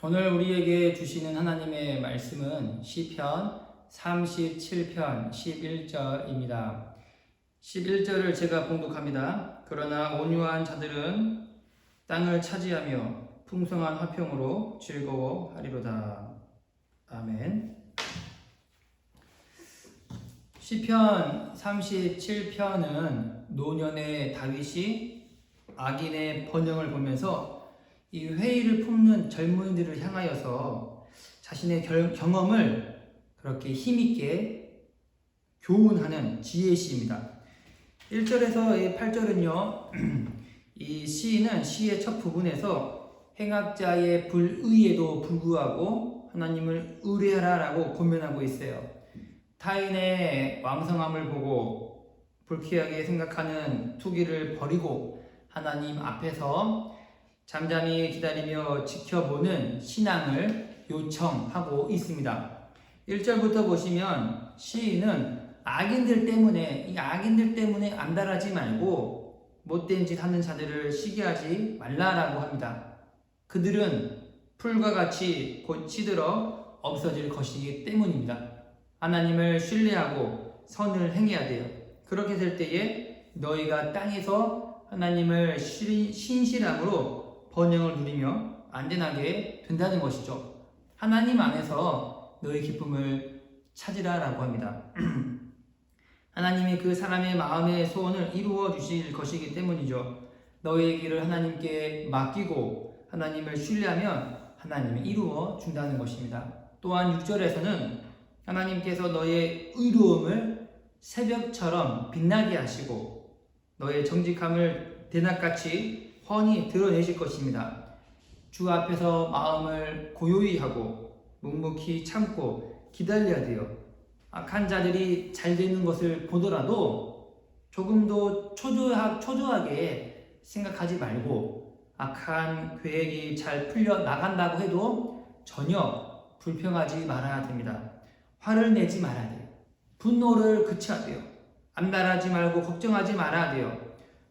오늘 우리에게 주시는 하나님의 말씀은 시편 37편 11절입니다. 11절을 제가 봉독합니다. 그러나 온유한 자들은 땅을 차지하며 풍성한 화평으로 즐거워하리로다. 아멘. 시편 37편은 노년의 다윗이 악인의 번영을 보면서 이 회의를 품는 젊은이들을 향하여서 자신의 경험을 그렇게 힘있게 교훈하는 지혜시입니다. 1절에서 8절은요, 이 시인은 시의 첫 부분에서 행악자의 불의에도 불구하고 하나님을 의뢰하라라고 권면하고 있어요. 타인의 왕성함을 보고 불쾌하게 생각하는 투기를 버리고 하나님 앞에서 잠잠히 기다리며 지켜보는 신앙을 요청하고 있습니다. 1절부터 보시면 시인은 악인들 때문에 안달하지 말고 못된 짓 하는 자들을 시기하지 말라라고 합니다. 그들은 풀과 같이 곧 시들어 없어질 것이기 때문입니다. 하나님을 신뢰하고 선을 행해야 돼요. 그렇게 될 때에 너희가 땅에서 하나님을 신실함으로 번영을 누리며 안전하게 된다는 것이죠. 하나님 안에서 너희 기쁨을 찾으라라고 합니다. 하나님이 그 사람의 마음의 소원을 이루어 주실 것이기 때문이죠. 너희의 길을 하나님께 맡기고 하나님을 신뢰하면 하나님이 이루어 준다는 것입니다. 또한 6절에서는 하나님께서 너의 의로움을 새벽처럼 빛나게 하시고 너의 정직함을 대낮같이 훤히 드러내실 것입니다. 주 앞에서 마음을 고요히 하고 묵묵히 참고 기다려야 돼요. 악한 자들이 잘 되는 것을 보더라도 조금도 초조하게 생각하지 말고 악한 계획이 잘 풀려 나간다고 해도 전혀 불평하지 말아야 됩니다. 화를 내지 말아야 돼요. 분노를 그쳐야 돼요. 안달하지 말고 걱정하지 말아야 돼요.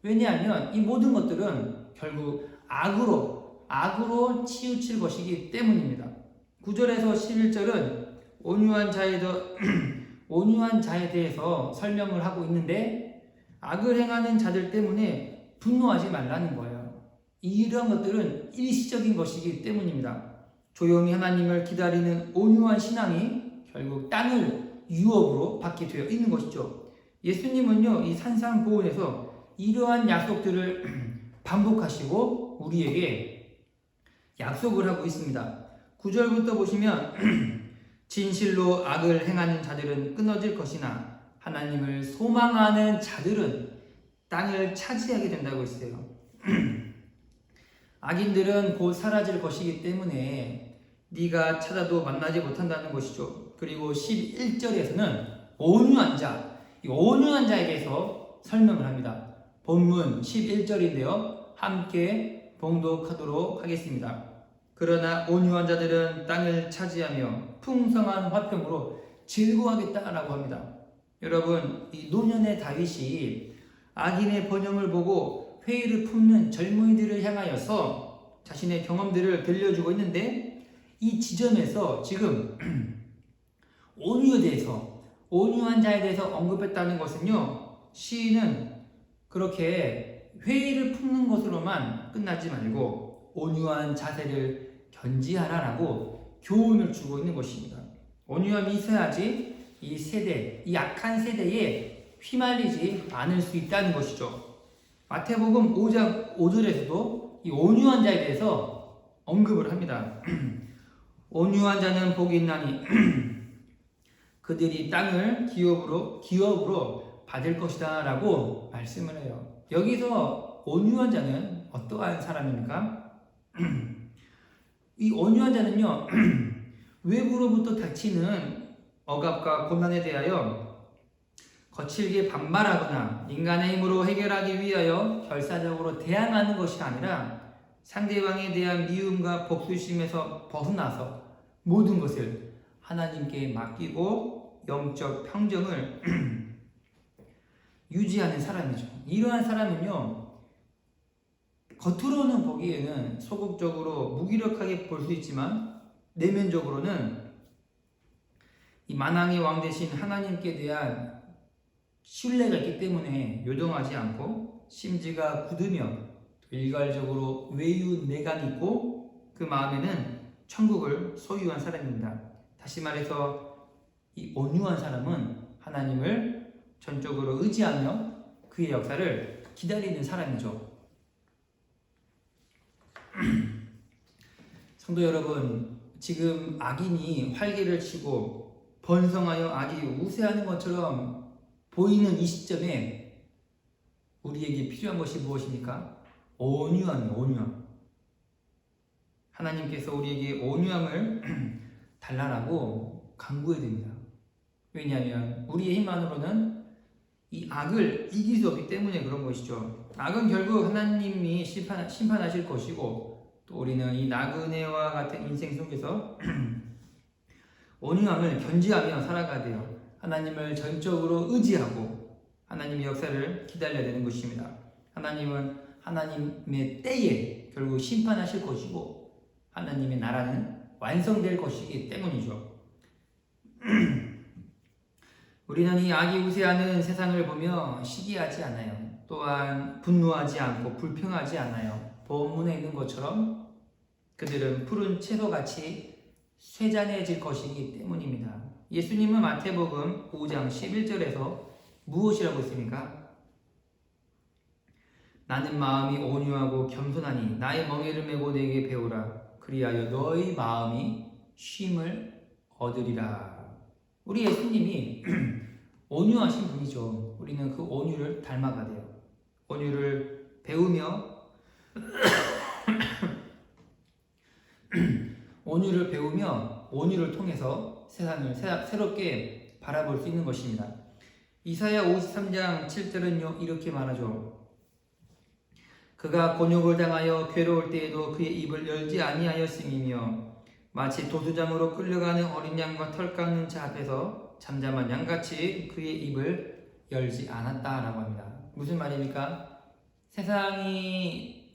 왜냐하면 이 모든 것들은 결국 악으로 치우칠 것이기 때문입니다. 9절에서 11절은 온유한 자에 대해서 설명을 하고 있는데 악을 행하는 자들 때문에 분노하지 말라는 거예요. 이런 것들은 일시적인 것이기 때문입니다. 조용히 하나님을 기다리는 온유한 신앙이 결국 땅을 유업으로 받게 되어 있는 것이죠. 예수님은요, 이 산상보훈에서 이러한 약속들을 반복하시고 우리에게 약속을 하고 있습니다. 9절부터 보시면 진실로 악을 행하는 자들은 끊어질 것이나 하나님을 소망하는 자들은 땅을 차지하게 된다고 했어요. 악인들은 곧 사라질 것이기 때문에 네가 찾아도 만나지 못한다는 것이죠. 그리고 11절에서는 온유한 자에 대해서 설명을 합니다. 본문 11절인데요. 함께 봉독하도록 하겠습니다. 그러나 온유한 자들은 땅을 차지하며 풍성한 화평으로 즐거워하겠다라고 합니다. 여러분, 이 노년의 다윗이 악인의 번영을 보고 회의를 품는 젊은이들을 향하여서 자신의 경험들을 들려주고 있는데 이 지점에서 지금 온유한 자에 대해서 언급했다는 것은요, 시인은 그렇게 회의를 품는 것으로만 끝나지 말고 온유한 자세를 견지하라라고 교훈을 주고 있는 것입니다. 온유함이 있어야지 이 약한 세대에 휘말리지 않을 수 있다는 것이죠. 마태복음 5장 5절에서도 이 온유한 자에 대해서 언급을 합니다. 온유한 자는 복이 있나니 그들이 땅을 기업으로 받을 것이다 라고 말씀을 해요. 여기서 온유한 자는 어떠한 사람입니까? 이 온유한 자는요, 외부로부터 닥치는 억압과 고난에 대하여 거칠게 반발하거나 인간의 힘으로 해결하기 위하여 결사적으로 대항하는 것이 아니라 상대방에 대한 미움과 복수심에서 벗어나서 모든 것을 하나님께 맡기고 영적 평정을 유지하는 사람이죠. 이러한 사람은요, 겉으로는 보기에는 소극적으로 무기력하게 볼 수 있지만 내면적으로는 이 만왕의 왕 되신 하나님께 대한 신뢰가 있기 때문에 요동하지 않고 심지가 굳으며 일괄적으로 외유내강이 있고 그 마음에는 천국을 소유한 사람입니다. 다시 말해서 이 온유한 사람은 하나님을 전적으로 의지하며 그의 역사를 기다리는 사람이죠. 성도 여러분, 지금 악인이 활개를 치고 번성하여 악이 우세하는 것처럼 보이는 이 시점에 우리에게 필요한 것이 무엇입니까? 온유함이에요. 온유함. 하나님께서 우리에게 온유함을 달라라고 강구해야 됩니다. 왜냐하면 우리의 힘만으로는 이 악을 이길 수 없기 때문에 그런 것이죠. 악은 결국 하나님이 심판하실 것이고, 또 우리는 이 나그네와 같은 인생 속에서 온유함을 견지하며 살아가야 돼요. 하나님을 전적으로 의지하고 하나님의 역사를 기다려야 되는 것입니다. 하나님은 하나님의 때에 결국 심판하실 것이고 하나님의 나라는 완성될 것이기 때문이죠. 우리는 이 악이 우세하는 세상을 보며 시기하지 않아요. 또한 분노하지 않고 불평하지 않아요. 본문에 있는 것처럼 그들은 푸른 채소같이 쇠잔해질 것이기 때문입니다. 예수님은 마태복음 5장 11절에서 무엇이라고 했습니까? 나는 마음이 온유하고 겸손하니 나의 멍에를 메고 내게 배우라. 그리하여 너의 마음이 쉼을 얻으리라. 우리 예수님이 온유하신 분이죠. 우리는 그 온유를 닮아가야 돼요. 온유를 배우며 온유를 통해서 세상을 새롭게 바라볼 수 있는 것입니다. 이사야 53장 7절은 이렇게 말하죠. 그가 곤욕을 당하여 괴로울 때에도 그의 입을 열지 아니하였음이며 마치 도수장으로 끌려가는 어린 양과 털 깎는 자 앞에서 잠잠한 양같이 그의 입을 열지 않았다라고 합니다. 무슨 말입니까? 세상이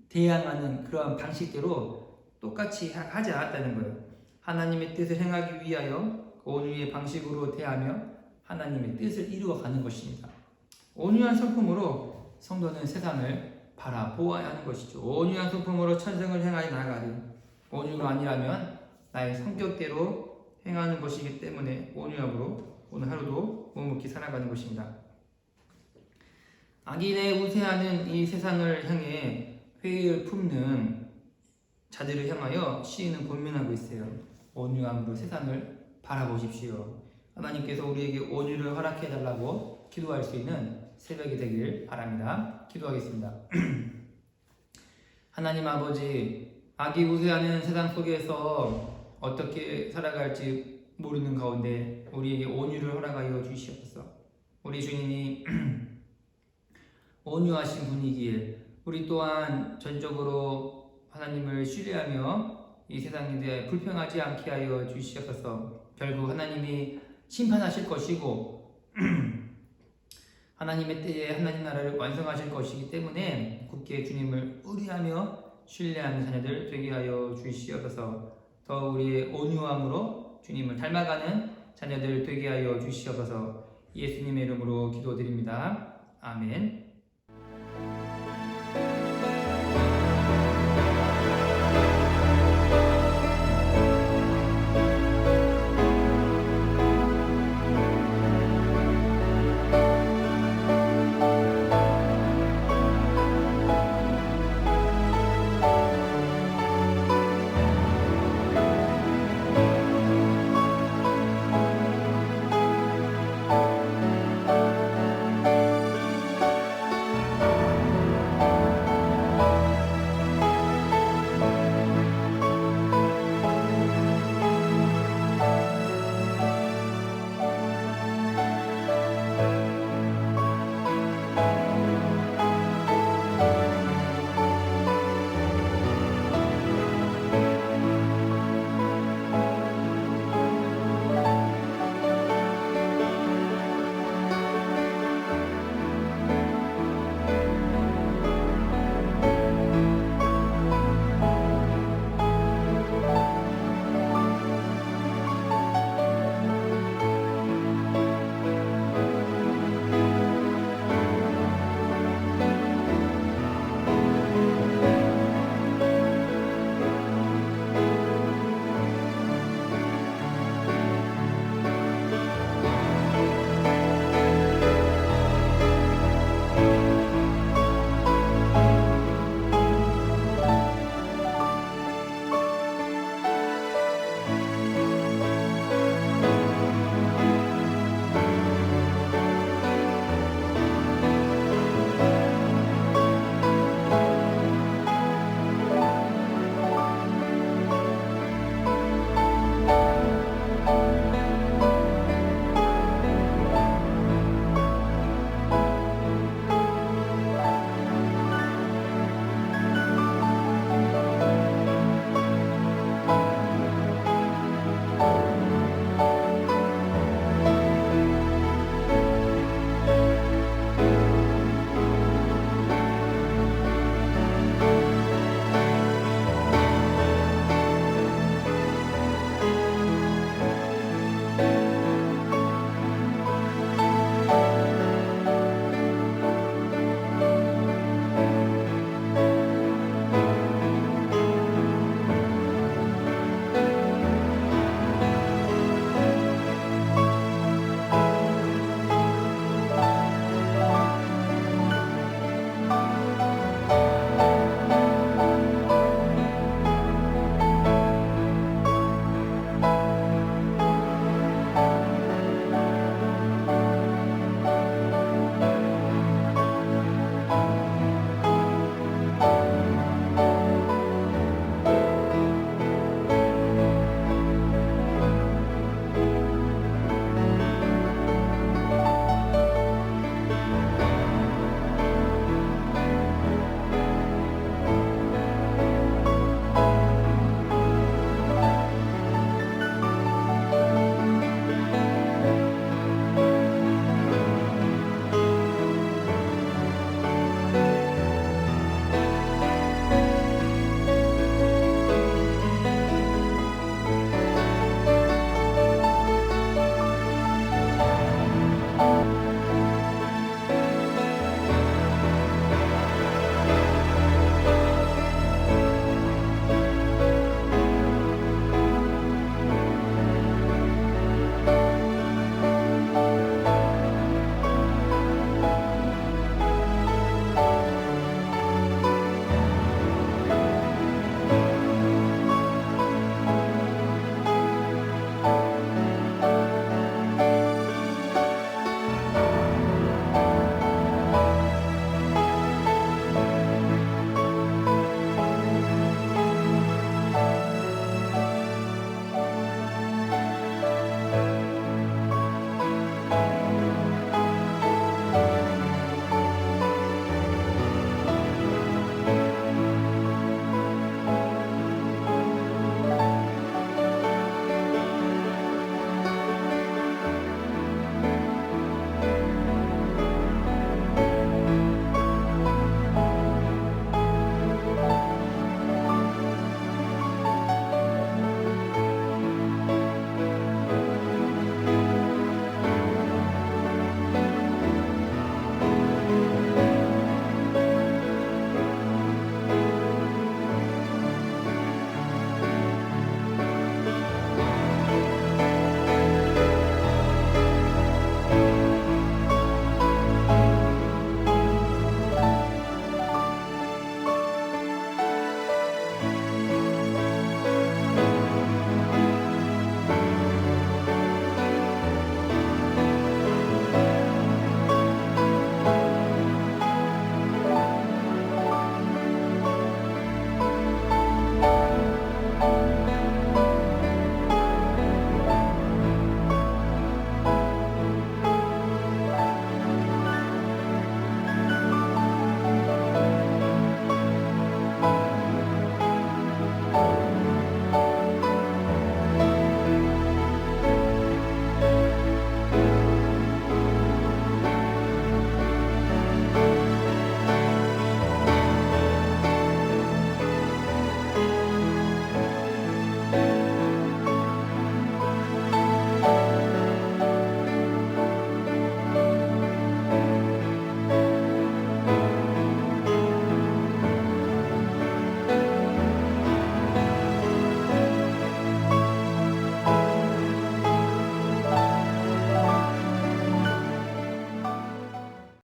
대항하는 그러한 방식대로 똑같이 하지 않았다는 거예요. 하나님의 뜻을 행하기 위하여 온유의 방식으로 대하며 하나님의 뜻을 이루어가는 것입니다. 온유한 성품으로 성도는 세상을 바라보아야 하는 것이죠. 온유한 성품으로 천성을 행하여 나아가리. 온유가 아니라면 나의 성격대로 행하는 것이기 때문에 온유함으로 오늘 하루도 묵묵히 살아가는 것입니다. 악인의 우세하는 이 세상을 향해 회의를 품는 자들을 향하여 시인은 권면하고 있어요. 온유함으로 세상을 바라보십시오. 하나님께서 우리에게 온유를 허락해달라고 기도할 수 있는 새벽이 되길 바랍니다. 기도하겠습니다. 하나님 아버지, 악이 우세하는 세상 속에서 어떻게 살아갈지 모르는 가운데 우리에게 온유를 허락하여 주시옵소서. 우리 주님이 온유하신 분이기에 우리 또한 전적으로 하나님을 신뢰하며 이 세상에 대해 불평하지 않게 하여 주시옵소서. 결국 하나님이 심판하실 것이고 하나님의 때에 하나님 나라를 완성하실 것이기 때문에 굳게 주님을 의뢰하며 신뢰하는 자녀들 되게 하여 주시옵소서. 더 우리의 온유함으로 주님을 닮아가는 자녀들 되게 하여 주시옵소서. 예수님의 이름으로 기도드립니다. 아멘.